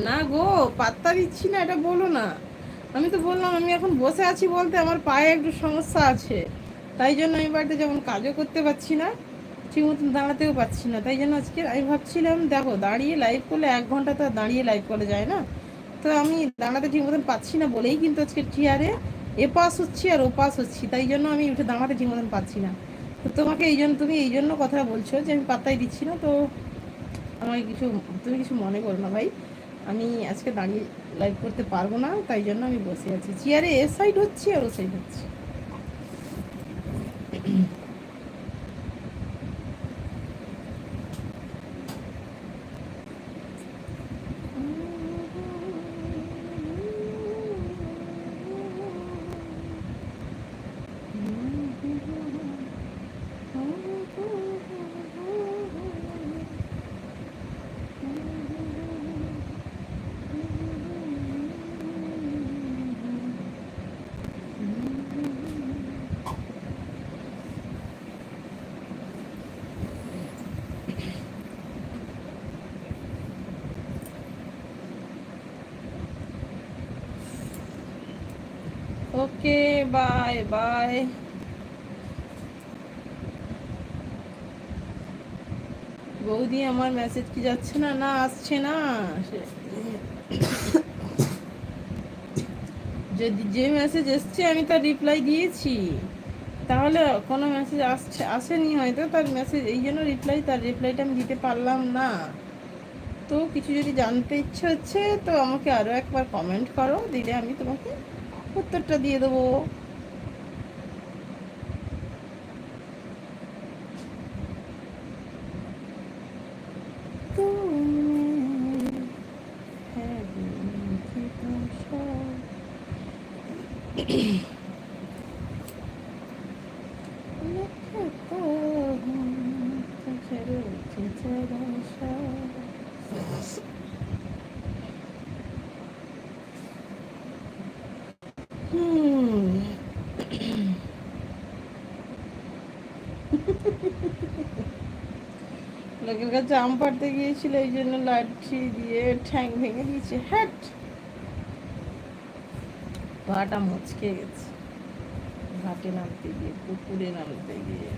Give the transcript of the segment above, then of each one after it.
না গো, পাত্তা দিচ্ছি না এটা বলো না। আমি তো বললাম আমি এখন বসে আছি বলতে আমার পায়ে একটু সমস্যা আছে, তাই জন্য আমি বাড়িতে যেমন কাজও করতে পারছি না, ঠিক মতন দাঁড়াতেও পারছি না। তাই জন্য আজকে আমি ভাবছিলাম দেখো দাঁড়িয়ে লাইভ করলে 1 ঘন্টা তো আর দাঁড়িয়ে লাইভ করা যায় না, তো আমি দাঁড়াতে ঠিক মতন পাচ্ছি না বলেই কিন্তু আজকে চেয়ারে এপাশ হচ্ছি আর ওপাশ হচ্ছি, তাই জন্য আমি উঠে দাঁড়াতে ঠিক মতন পাচ্ছি না। তো তোমাকে এই জন্য, তুমি এই জন্য কথা বলছো যে আমি পাত্তাই দিচ্ছি না, তো আমাকে কিছু, তুমি কিছু মনে করো না ভাই। আমি আজকে দাঁড়িয়ে লাইভ করতে পারবো না, তাই জন্য আমি বসে আছি চেয়ারে, এ সাইড হচ্ছি আর ও সাইড হচ্ছি। ওকে, বাই বাই। বৌদি আমার মেসেজ কি যাচ্ছে না? না আসছে না। যদি যে মেসেজ এসছে আমি তার রিপ্লাই দিয়েছি, তাহলে কোনো মেসেজ আসছে আসেনি হয়তো, তার মেসেজ এই জন্য রিপ্লাই, তার রিপ্লাইটা আমি দিতে পারলাম না। তো কিছু যদি জানতে ইচ্ছে হচ্ছে তো আমাকে আরও একবার কমেন্ট করো, দিলে আমি তোমাকে উত্তরটা দিয়ে দেবো। লোকের কাছে আম পাড়তে গিয়েছিল, এই জন্য লাঠি দিয়ে ঠ্যাং ভেঙে দিয়েছে। হ্যাট, পাটা মচকে গেছে ঘাটে নামতে গিয়ে, পুকুরে নামতে গিয়ে।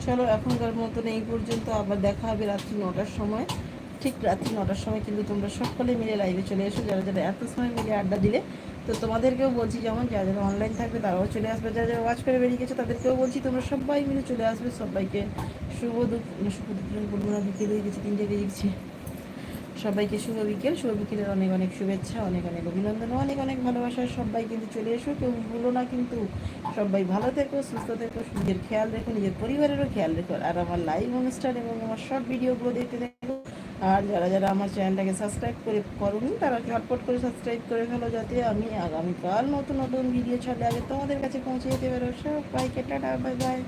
চলো এখনকার মতন এই পর্যন্ত, আবার দেখা হবে রাত্রি 9টার সময়। ঠিক রাত্রি 9টার সময় কিন্তু তোমরা সকলে মিলে লাইভে চলে এসো, যারা যারা এত সময় মিলে আড্ডা দিলে। তো তোমাদেরকেও বলছি, যেমন যারা যারা অনলাইন থাকবে তারাও চলে আসবে, যারা যারা ওয়াচ করে বেরিয়ে গেছে তাদেরকেও বলছি তোমরা সবাই মিলে চলে আসবে। সবাইকে শুভ দুপুর বলবো না, বিকেল হয়ে গেছে, 3টে বেজে গেছে। সবাইকে শুভ বিকেল, শুভ বিকেলের অনেক অনেক শুভেচ্ছা, অনেক অনেক অভিনন্দন, অনেক অনেক ভালোবাসা। সবাই কিন্তু চলে এসো, কেউ ভুলো না কিন্তু। সবাই ভালো থেকো, সুস্থ থেকো, নিজের খেয়াল রেখো, নিজের পরিবারেরও খেয়াল রেখো, আর আমার লাইভ অনুষ্ঠান এবং আমার শর্ট ভিডিওগুলো দেখতে থাকো। আর যারা যারা আমার চ্যানেলটাকে সাবস্ক্রাইব করে করুন তারা ঝটপট করে সাবস্ক্রাইব করে ফেলো, যাতে আমি আগামীকাল নতুন নতুন ভিডিও ছাড়লে আগে তোমাদের কাছে পৌঁছে যেতে পারো। সবাইকে টাটা, বাই বাই।